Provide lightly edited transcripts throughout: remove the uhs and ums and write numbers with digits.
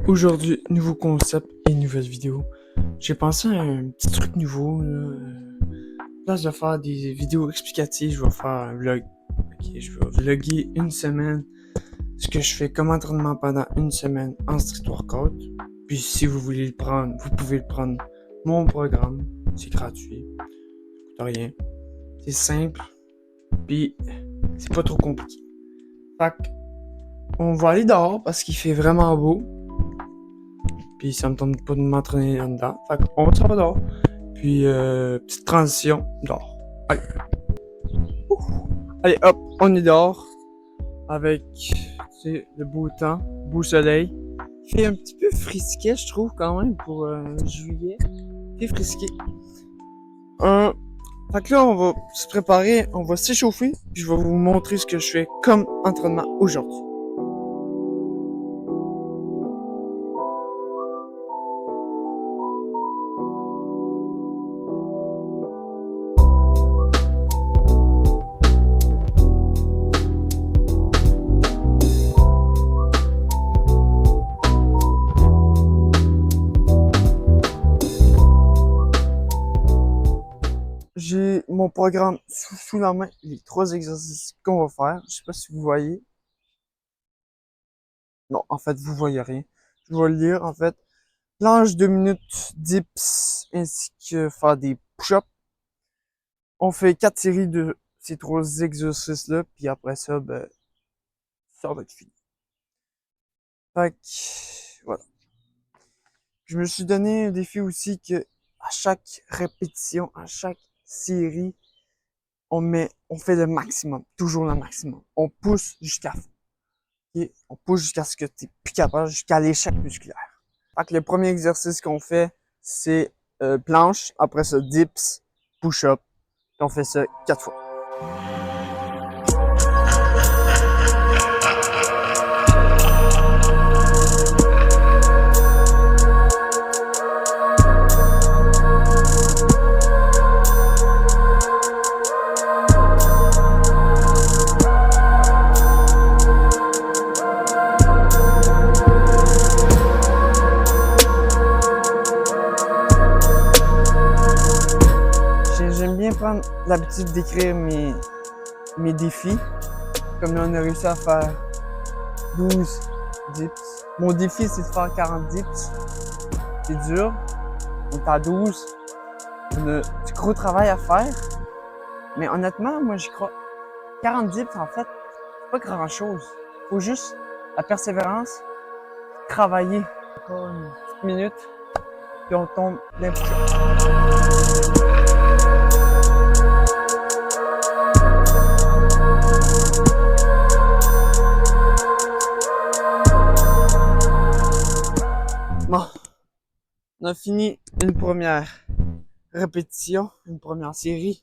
Aujourd'hui, nouveau concept et nouvelle vidéo. J'ai pensé à un petit truc nouveau. Place de faire des vidéos explicatives, je vais faire un vlog. Ok, je vais vlogger une semaine. Ce que je fais comme entraînement pendant une semaine en street workout. Puis si vous voulez le prendre, vous pouvez le prendre. Mon programme, c'est gratuit. Ça coûte rien. C'est simple. Puis c'est pas trop compliqué. Fait que, on va aller dehors parce qu'il fait vraiment beau. Puis ça me tente pas de m'entraîner là-dedans. Fait qu'on s'en va dehors. Puis petite transition dehors. Allez. Ouf. Allez hop, on est dehors. Avec le beau temps, beau soleil. Il fait un petit peu frisquet, je trouve, quand même, pour juillet. Il fait frisquet. Fait que là, on va se préparer, on va s'échauffer. Puis je vais vous montrer ce que je fais comme entraînement aujourd'hui. J'ai mon programme sous la main, les 3 exercices qu'on va faire. Je sais pas si vous voyez. Non, en fait, vous voyez rien. Je vais le lire, en fait. Planche 2 minutes, dips, ainsi que faire des push-ups. On fait 4 séries de ces 3 exercices-là, puis après ça, ben, ça va être fini. Fait que, voilà. Je me suis donné un défi aussi que à chaque répétition, à chaque série, on fait le maximum, toujours le maximum. On pousse jusqu'à fond. Okay? On pousse jusqu'à ce que tu n'es plus capable, jusqu'à l'échec musculaire. Fait que le premier exercice qu'on fait, c'est planche, après ça dips, push-up. On fait ça 4 fois. J'aime bien prendre l'habitude d'écrire mes défis. Comme là, on a réussi à faire 12 dips. Mon défi, c'est de faire 40 dips. C'est dur. On est à 12. On a du gros travail à faire. Mais honnêtement, moi, j'y crois. 40 dips, en fait, c'est pas grand-chose. Faut juste la persévérance, travailler. Encore une petite minute, puis on tombe d'un push-up. Bon, on a fini une première répétition, une première série.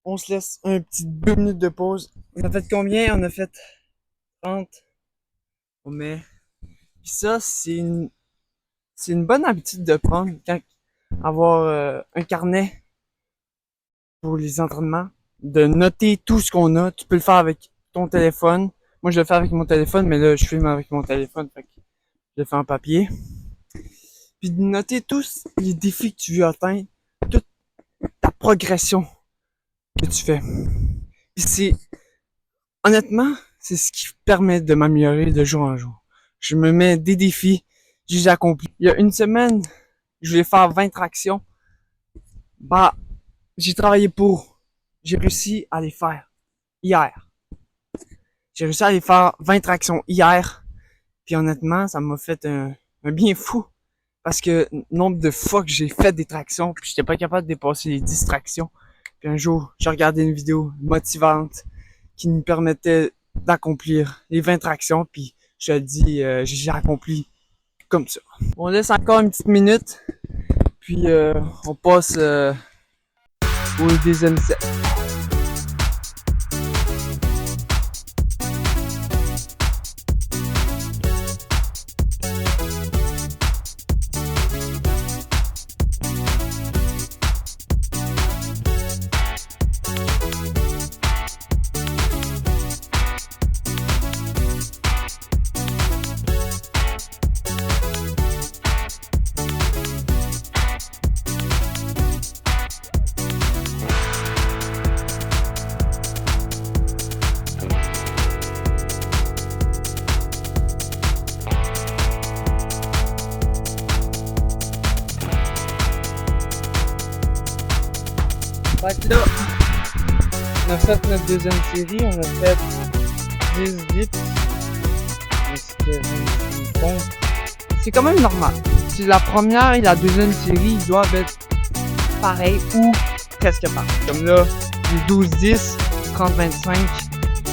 On se laisse un petit 2 minutes de pause. On a fait combien? On a fait 30. On met. Puis ça, c'est une bonne habitude de prendre quand avoir un carnet pour les entraînements, de noter tout ce qu'on a. Tu peux le faire avec ton téléphone. Moi, je le fais avec mon téléphone, mais là, je filme avec mon téléphone, fait que je le fais en papier. Puis de noter tous les défis que tu veux atteindre, toute ta progression que tu fais. Puis honnêtement, c'est ce qui permet de m'améliorer de jour en jour. Je me mets des défis, j'ai accompli. Il y a une semaine, je voulais faire 20 tractions. Bah, j'ai travaillé pour. J'ai réussi à les faire hier. J'ai réussi à les faire 20 tractions hier. Puis honnêtement, ça m'a fait un bien fou. Parce que nombre de fois que j'ai fait des tractions, puis j'étais pas capable de dépasser les 10 tractions. Puis un jour, j'ai regardé une vidéo motivante qui me permettait d'accomplir les 20 tractions, puis je te dis, j'ai accompli comme ça. On laisse encore une petite minute, puis on passe au deuxième set. Fait que là, on a fait notre deuxième série, on a fait 10 dips. Une pompe. C'est quand même normal. Si la première et la deuxième série ils doivent être pareils ou presque pareils. Comme là, les 12-10, 30-25,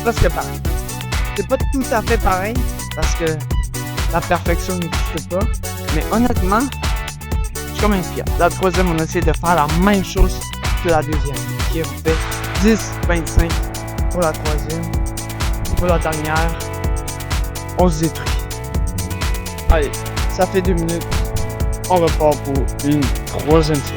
presque pareil. C'est pas tout à fait pareil parce que la perfection n'existe pas. Mais honnêtement, je suis quand même fier. La troisième, on a essayé de faire la même chose que la deuxième. Qui a fait 10-25 pour la troisième. Pour la dernière, on se détruit. Allez, ça fait 2 minutes. On repart pour une troisième série.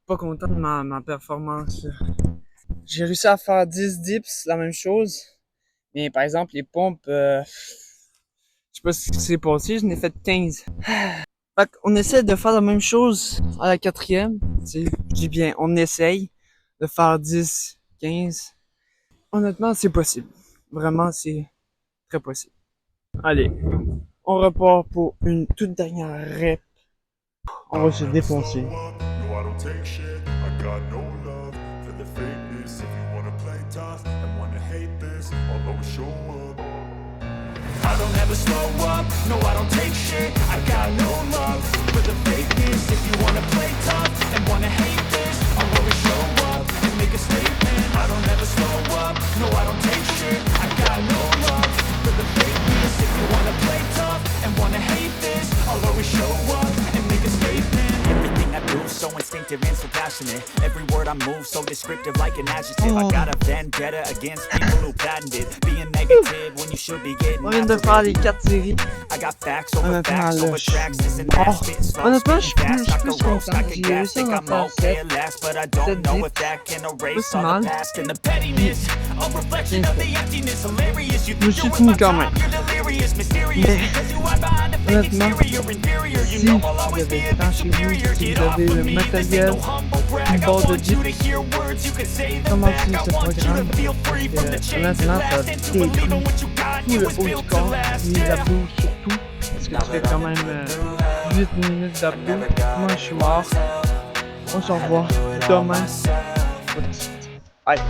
Pas content de ma performance. J'ai réussi à faire 10 dips, la même chose. Mais par exemple, les pompes, je sais pas ce qui s'est passé, je n'ai fait 15. Fait qu'on essaie de faire la même chose à la quatrième. Je dis bien, on essaye de faire 10, 15. Honnêtement, c'est possible. Vraiment, c'est très possible. Allez, on repart pour une toute dernière rep. On va se défoncer. Take shit, I got no love for the fakeness. If you wanna play tough and wanna hate this, I'll always show up. I don't ever slow up, no I don't take shit. I got no love for the fakeness. If you wanna play tough and wanna hate this, I'll always show up and make a statement. I don't ever slow up, no I don't take shit. I got no love for the fakeness. If you wanna play tough and wanna hate this, I'll always show up and make a statement. Everything I do so instinctive and so passionate. Every word I move so descriptive like an adjective. I got a vendetta against people who patented being negative when you should be getting. On vient de faire les 4 séries. I got facts over tracks. This and that. Honnêtement, je suis plus content. J'ai réussi à en faire 7 dips. Pas si mal. Je me suis tenu quand même. Mais honnêtement, si vous avez le temps chez vous, si vous avez le matériel, une barre de dips, commencez ce programme. Honnêtement, ça détruit tout le haut du corps, les abdos surtout, parce que tu fais quand même 8 minutes d'abdos. Moi, je suis mort. On se revoit demain. Allez.